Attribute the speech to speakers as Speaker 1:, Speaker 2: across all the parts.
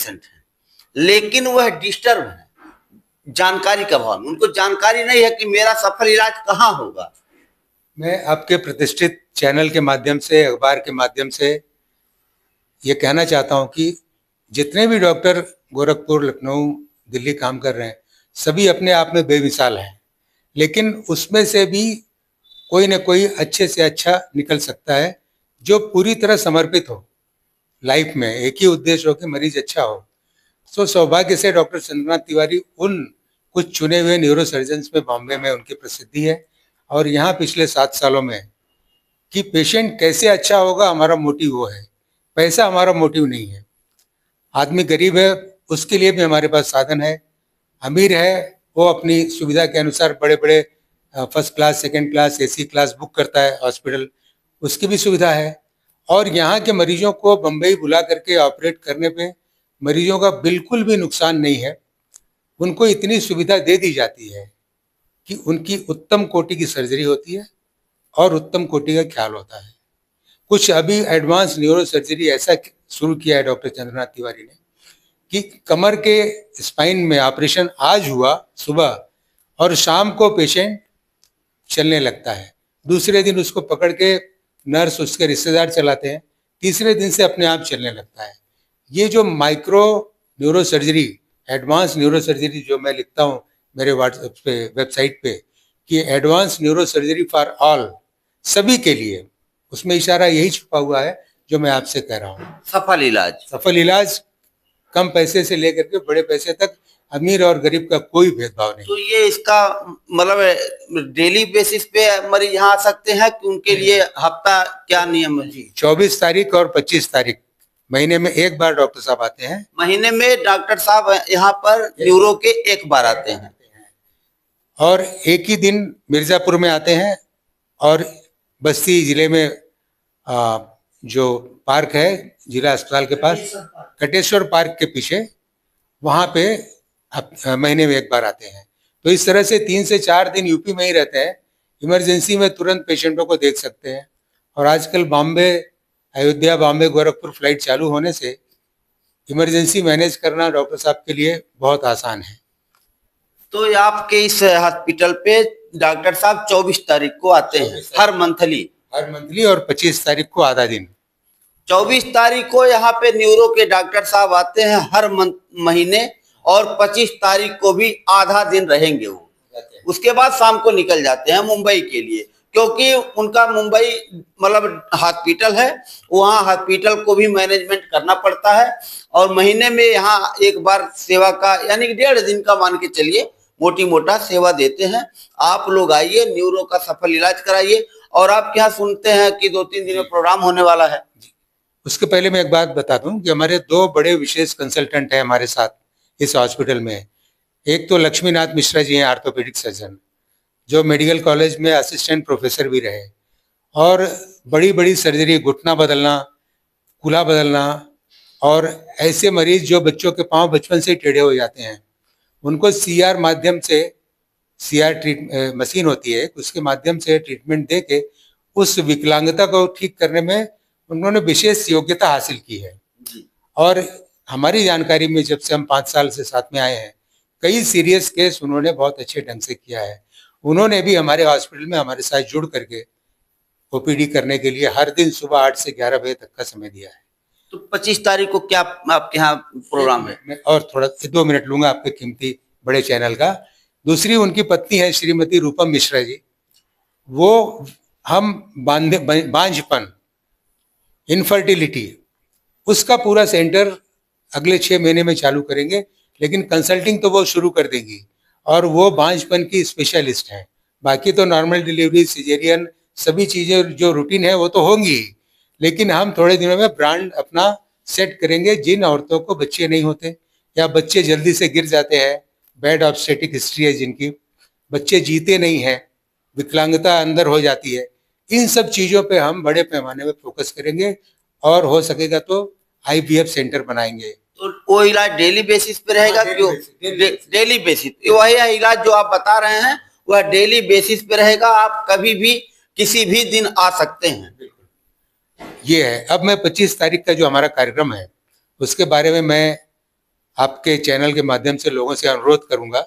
Speaker 1: Patient हैं, लेकिन वह डिस्टर्ब है जानकारी का अभाव में। उनको जानकारी नहीं है कि मेरा सफल इलाज कहाँ होगा।
Speaker 2: मैं आपके प्रतिष्ठित चैनल के माध्यम से, अखबार के माध्यम से ये कहना चाहता हूँ कि जितने भी डॉक्टर गोरखपुर, लखनऊ, दिल्ली काम कर रहे हैं, सभी अपने आप में बेमिसाल हैं, लेकिन उसमें से भी कोई न कोई अच्छे से अच्छा निकल सकता है जो पूरी तरह समर्पित हो लाइफ में, एक ही उद्देश्य हो कि मरीज अच्छा हो। तो सौभाग्य से डॉक्टर चंद्रनाथ तिवारी उन कुछ चुने हुए न्यूरो सर्जन्स में बॉम्बे में उनकी प्रसिद्धि है। और यहाँ पिछले 7 सालों में कि पेशेंट कैसे अच्छा होगा, हमारा मोटिव वो है, पैसा हमारा मोटिव नहीं है। आदमी गरीब है, उसके लिए भी हमारे पास साधन है। अमीर है, वो अपनी सुविधा के अनुसार बड़े बड़े first class, second class, AC class book करता है हॉस्पिटल, उसकी भी सुविधा है। और यहाँ के मरीजों को बम्बई बुला करके ऑपरेट करने पे मरीजों का बिल्कुल भी नुकसान नहीं है। उनको इतनी सुविधा दे दी जाती है कि उनकी उत्तम कोटि की सर्जरी होती है और उत्तम कोटि का ख्याल होता है। कुछ अभी एडवांस न्यूरो सर्जरी ऐसा शुरू किया है डॉक्टर चंद्रनाथ तिवारी ने कि कमर के स्पाइन में ऑपरेशन आज हुआ सुबह और शाम को पेशेंट चलने लगता है। दूसरे दिन उसको पकड़ के नर्स, उसके रिश्तेदार चलाते हैं, तीसरे दिन से अपने आप चलने लगता है। ये जो micro neuro surgery, advance neuro surgery जो मैं लिखता हूँ मेरे व्हाट्सएप पे, वेबसाइट पे कि advance neuro surgery for all, सभी के लिए, उसमें इशारा यही छुपा हुआ है जो मैं आपसे कह रहा हूँ। सफल इलाज कम पैसे से लेकर के बड़े पैसे तक, अमीर और गरीब का कोई भेदभाव नहीं।
Speaker 1: तो ये इसका मतलब डेली बेसिस पे मरीज यहाँ आ सकते हैं कि उनके लिए हफ्ता क्या नियम है?
Speaker 2: जी, 24 तारीख और 25 तारीख महीने में एक बार डॉक्टर साहब आते हैं।
Speaker 1: महीने में डॉक्टर साहब यहाँ पर न्यूरो के एक बार आते हैं
Speaker 2: और एक ही दिन मिर्जापुर में आते हैं और बस्ती जिले में जो पार्क है जिला अस्पताल के पास, कटेश्वर पार्क के पीछे, वहाँ पे महीने में एक बार आते हैं। तो इस तरह से 3 से 4 दिन यूपी में ही रहते हैं। इमरजेंसी में तुरंत पेशेंटों को देख सकते हैं। और आजकल बॉम्बे, अयोध्या, बॉम्बे, गोरखपुर फ्लाइट चालू होने से इमरजेंसी मैनेज करना डॉक्टर साहब के लिए बहुत आसान है।
Speaker 1: तो आपके इस हॉस्पिटल पे डॉक्टर साहब 24 तारीख को आते हैं हर मंथली
Speaker 2: और 25 तारीख को आधा दिन।
Speaker 1: 24 तारीख को यहाँ पे न्यूरो के डॉक्टर साहब आते हैं हर महीने, और 25 तारीख को भी आधा दिन रहेंगे वो। उसके बाद शाम को निकल जाते हैं मुंबई के लिए, क्योंकि उनका मुंबई मतलब हॉस्पिटल है, वहाँ हॉस्पिटल को भी मैनेजमेंट करना पड़ता है। और महीने में यहाँ एक बार सेवा का, यानी 1.5 दिन का मान के चलिए, मोटी मोटा सेवा देते हैं। आप लोग आइए, न्यूरो का सफल इलाज कराइए। और आप क्या सुनते हैं कि 2-3 दिन में प्रोग्राम होने वाला है?
Speaker 2: उसके पहले मैं एक बात बता दूं कि हमारे 2 बड़े विशेष कंसल्टेंट हैं हमारे साथ इस हॉस्पिटल में। एक तो लक्ष्मीनाथ मिश्रा जी हैं, ऑर्थोपेडिक सर्जन, जो मेडिकल कॉलेज में असिस्टेंट प्रोफेसर भी रहे, और बड़ी बड़ी सर्जरी, घुटना बदलना, कूल्हा बदलना, और ऐसे मरीज जो बच्चों के पांव बचपन से टेढ़े हो जाते हैं, उनको सीआर माध्यम से, सीआर मशीन होती है, उसके माध्यम से ट्रीटमेंट दे के उस विकलांगता को ठीक करने में उन्होंने विशेष योग्यता हासिल की है। और हमारी जानकारी में जब से हम 5 साल से साथ में आए हैं, कई सीरियस केस उन्होंने बहुत अच्छे ढंग से किया है। उन्होंने भी हमारे हॉस्पिटल में हमारे साथ जुड़ करके ओपीडी करने के लिए हर दिन सुबह 8 से 11 बजे तक का समय दिया है।
Speaker 1: तो 25 तारीख को क्या आपके यहाँ प्रोग्राम है?
Speaker 2: मैं और थोड़ा 2 मिनट लूंगा आपके कीमती बड़े चैनल का। दूसरी उनकी पत्नी है श्रीमती रूपम मिश्रा जी, वो हम बांझपन, इनफर्टिलिटी, उसका पूरा सेंटर अगले 6 महीने में चालू करेंगे, लेकिन कंसल्टिंग तो वो शुरू कर देंगी। और वो बांझपन की स्पेशलिस्ट हैं। बाकी तो नॉर्मल डिलीवरी, सिजेरियन, सभी चीज़ें जो रूटीन है वो तो होंगी, लेकिन हम थोड़े दिनों में ब्रांड अपना सेट करेंगे। जिन औरतों को बच्चे नहीं होते या बच्चे जल्दी से गिर जाते हैं, बैड ऑब्स्टेटिक हिस्ट्री है जिनकी, बच्चे जीते नहीं हैं, विकलांगता अंदर हो जाती है, इन सब चीज़ों पे हम बड़े पैमाने में फोकस करेंगे और हो सकेगा तो आईवीएफ सेंटर बनाएंगे।
Speaker 1: तो वो इलाज डेली बेसिस पे रहेगा? क्यों डेली बेसिस? वही इलाज जो आप बता रहे हैं वह डेली बेसिस पे रहेगा, आप कभी भी किसी भी दिन आ सकते हैं।
Speaker 2: ये है। अब मैं 25 तारीख का जो हमारा कार्यक्रम है उसके बारे में मैं आपके चैनल के माध्यम से लोगों से अनुरोध करूंगा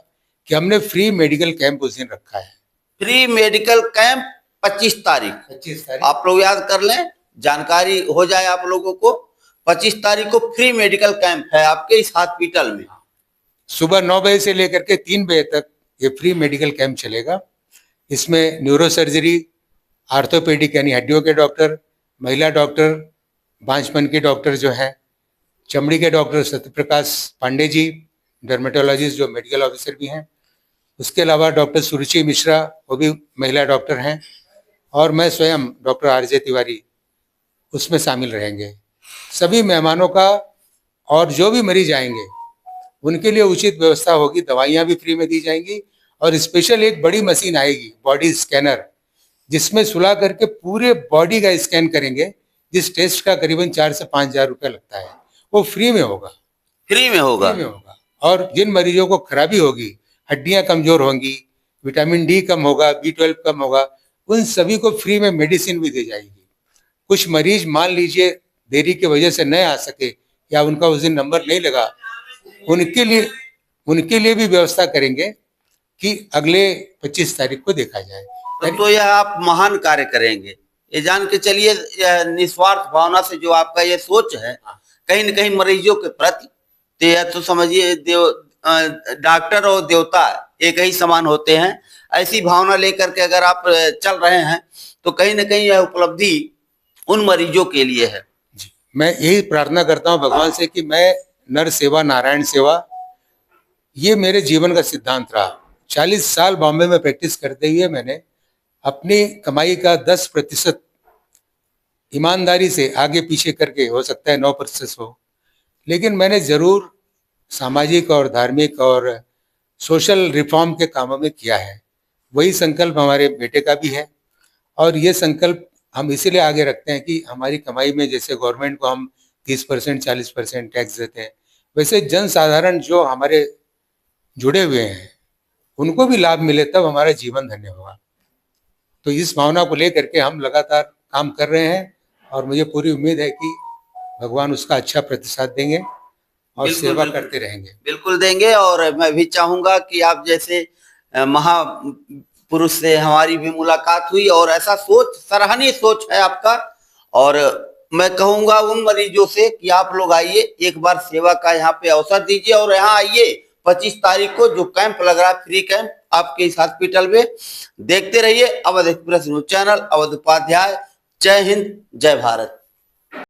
Speaker 2: कि हमने फ्री मेडिकल कैंप उस दिन रखा है।
Speaker 1: फ्री मेडिकल कैंप 25 तारीख,
Speaker 2: 25 तारीख
Speaker 1: आप लोग याद कर लें, जानकारी हो जाए आप लोगों को। 25 तारीख को फ्री मेडिकल कैंप है आपके इस हॉस्पिटल में।
Speaker 2: सुबह 9 बजे से लेकर के 3 बजे तक ये फ्री मेडिकल कैंप चलेगा। इसमें न्यूरो सर्जरी, आर्थोपेडिक यानी हड्डियों के डॉक्टर, महिला डॉक्टर, बांझपन के डॉक्टर जो हैं, चमड़ी के डॉक्टर सत्यप्रकाश पांडे जी, डर्मेटोलॉजिस्ट जो मेडिकल ऑफिसर भी हैं, उसके अलावा डॉक्टर सुरुचि मिश्रा, वो भी महिला डॉक्टर हैं, और मैं स्वयं डॉक्टर आरजे तिवारी उसमें शामिल रहेंगे। सभी मेहमानों का और जो भी मरीज आएंगे उनके लिए उचित व्यवस्था होगी, दवाइयाँ भी फ्री में दी जाएंगी, और स्पेशल एक बड़ी मशीन आएगी बॉडी स्कैनर, जिसमें सुला करके पूरे बॉडी का स्कैन करेंगे, जिस टेस्ट का करीबन 4 से 5 हजार रुपया लगता है, वो फ्री में होगा।
Speaker 1: फ्री में होगा।
Speaker 2: फ्री में होगा। और जिन मरीजों को खराबी होगी, हड्डियां कमजोर होंगी, विटामिन डी कम होगा, B12 कम होगा, उन सभी को फ्री में मेडिसिन भी दी जाएगी। कुछ मरीज मान लीजिए देरी की वजह से नहीं आ सके या उनका उस दिन नंबर नहीं लगा, उनके लिए भी व्यवस्था करेंगे कि अगले 25 तारीख को देखा जाए।
Speaker 1: तो यह आप महान कार्य करेंगे, ये जान के चलिए। यह निस्वार्थ भावना से जो आपका ये सोच है कहीं न कहीं मरीजों के प्रति, तो यह तो समझिए डॉक्टर और देवता एक ही समान होते हैं। ऐसी भावना लेकर के अगर आप चल रहे हैं तो कहीं न कहीं यह उपलब्धि उन मरीजों के लिए है।
Speaker 2: जी, मैं यही प्रार्थना करता हूँ भगवान से कि मैं नर सेवा नारायण सेवा, ये मेरे जीवन का सिद्धांत रहा। 40 साल बॉम्बे में प्रैक्टिस करते हुए मैंने अपनी कमाई का 10% ईमानदारी से आगे पीछे करके, हो सकता है 9% हो, लेकिन मैंने जरूर सामाजिक और धार्मिक और सोशल रिफॉर्म के कामों में किया है। वही संकल्प हमारे बेटे का भी है, और ये संकल्प हम इसीलिए आगे रखते हैं कि हमारी कमाई में जैसे गवर्नमेंट को हम 30% 40% टैक्स देते हैं, वैसे जन साधारण जो हमारे जुड़े हुए हैं उनको भी लाभ मिले, तब हमारा जीवन धन्य होगा। तो इस भावना को लेकर के हम लगातार काम कर रहे हैं, और मुझे पूरी उम्मीद है कि भगवान उसका अच्छा प्रतिसाद देंगे और सेवा करते रहेंगे।
Speaker 1: बिल्कुल देंगे। और मैं भी चाहूंगा कि आप जैसे महापुरुष से हमारी भी मुलाकात हुई, और ऐसा सोच, सराहनीय सोच है आपका। और मैं कहूंगा उन मरीजों से कि आप लोग आइए, एक बार सेवा का यहाँ पे अवसर दीजिए, और यहाँ आइए 25 तारीख को जो कैंप लग रहा है, फ्री कैंप आपके इस हॉस्पिटल में। देखते रहिए Awadh express news channel, Awadh Upadhyay. जय हिंद, जय भारत।